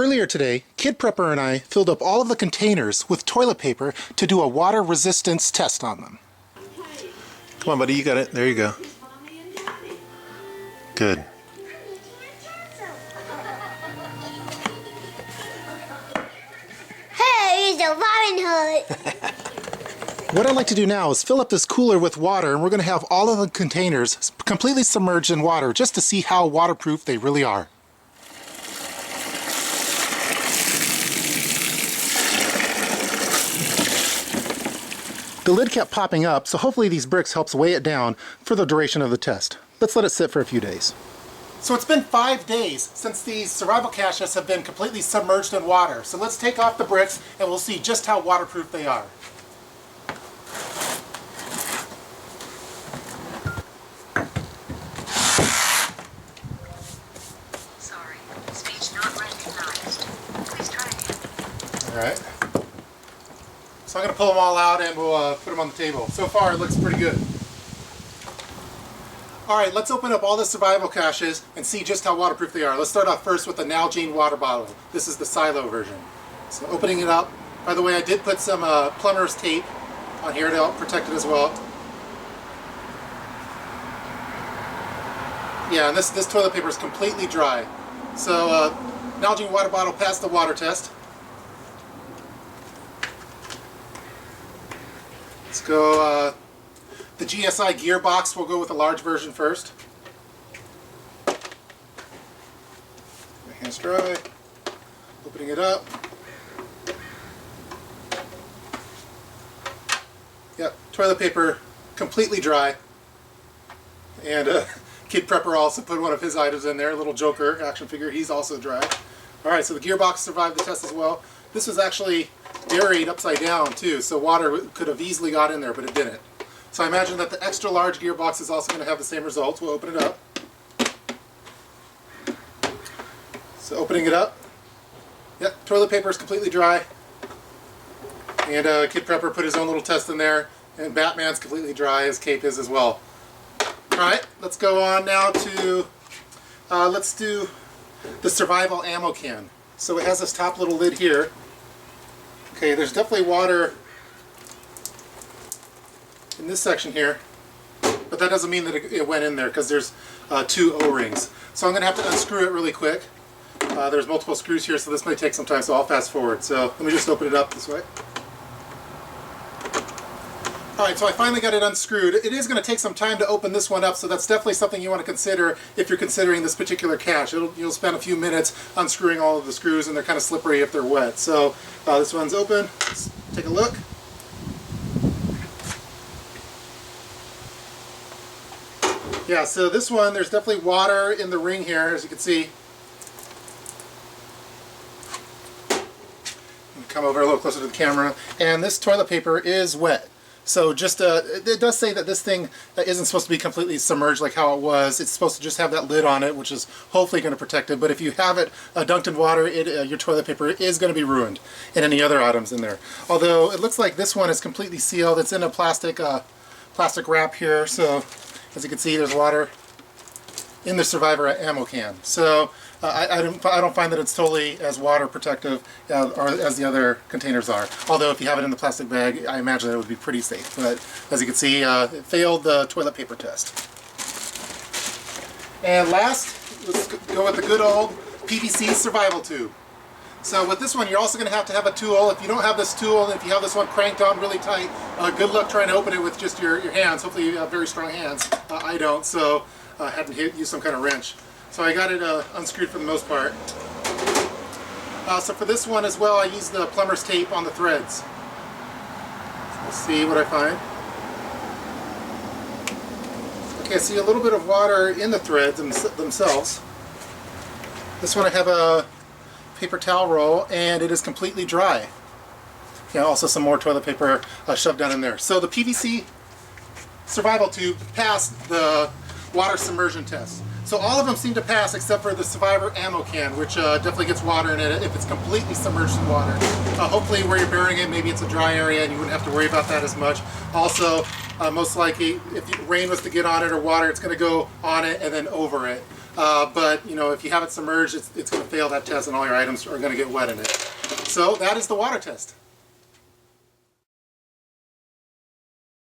Earlier today, Kid Prepper and I filled up all of the containers with toilet paper to do a water resistance test on them. Come on, buddy, you got it. There you go. Good. Hey, it's a Robin Hood. What I'd like to do now is fill up this cooler with water, and we're going to have all of the containers completely submerged in water just to see how waterproof they really are. The lid kept popping up, so hopefully these bricks helps weigh it down for the duration of the test. Let's let it sit for a few days. So it's been 5 days since these survival caches have been completely submerged in water. So let's take off the bricks and we'll see just how waterproof they are. Sorry, speech not recognized. Please try again. Alright. So I'm going to pull them all out and we'll put them on the table. So far it looks pretty good. Alright, let's open up all the survival caches and see just how waterproof they are. Let's start off first with the Nalgene Water Bottle. This is the silo version. So opening it up. By the way, I did put some plumber's tape on here to help protect it as well. Yeah, and this toilet paper is completely dry. So Nalgene Water Bottle passed the water test. Let's go, the GSI GearBox, we'll go with the large version first. My hands dry. Opening it up. Yep, toilet paper completely dry. And Kid Prepper also put one of his items in there, a little Joker action figure, he's also dry. Alright, so the GearBox survived the test as well. This was actually buried upside down too, so water could have easily got in there, but it didn't. So I imagine that the extra large GearBox is also going to have the same results. We'll open it up. So opening it up. Yep, toilet paper is completely dry. And Kid Prepper put his own little test in there. And Batman's completely dry, his cape is as well. Alright, let's go on now to, let's do the Survival Ammo Can. So it has this top little lid here. Okay, there's definitely water in this section here, but that doesn't mean that it went in there because there's 2 O-rings. So I'm going to have to unscrew it really quick. There's multiple screws here, so this may take some time, so I'll fast forward. So let me just open it up this way. Alright, so I finally got it unscrewed. It is going to take some time to open this one up, so that's definitely something you want to consider if you're considering this particular cache. You'll spend a few minutes unscrewing all of the screws, and they're kind of slippery if they're wet. So this one's open. Let's take a look. Yeah, so this one, there's definitely water in the ring here, as you can see. Come over a little closer to the camera. And this toilet paper is wet. So just, it does say that this thing isn't supposed to be completely submerged like how it was. It's supposed to just have that lid on it, which is hopefully going to protect it. But if you have it dunked in water, your toilet paper is going to be ruined, and any other items in there. Although it looks like this one is completely sealed. It's in a plastic wrap here. So as you can see, there's water in the Survivor Ammo Can. So I don't find that it's totally as water protective or as the other containers are. Although if you have it in the plastic bag, I imagine it would be pretty safe. But as you can see, it failed the toilet paper test. And last, let's go with the good old PVC Survival Tube. So with this one, you're also going to have a tool. If you don't have this tool, and if you have this one cranked on really tight, good luck trying to open it with just your hands. Hopefully you have very strong hands. I don't, so I had to use some kind of wrench. So I got it unscrewed for the most part. So for this one as well, I used the plumber's tape on the threads. So let's see what I find. Okay, I see a little bit of water in the threads themselves. This one I have a paper towel roll, and it is completely dry. Yeah, also some more toilet paper shoved down in there. So the PVC Survival Tube passed the water submersion test. So all of them seem to pass except for the Survivor Ammo Can, which definitely gets water in it if it's completely submerged in water. Hopefully where you're burying it, maybe it's a dry area and you wouldn't have to worry about that as much. Also, most likely, if rain was to get on it or water, it's going to go on it and then over it. but you know, if you have it submerged, it's going to fail that test and all your items are going to get wet in it. So that is the water test.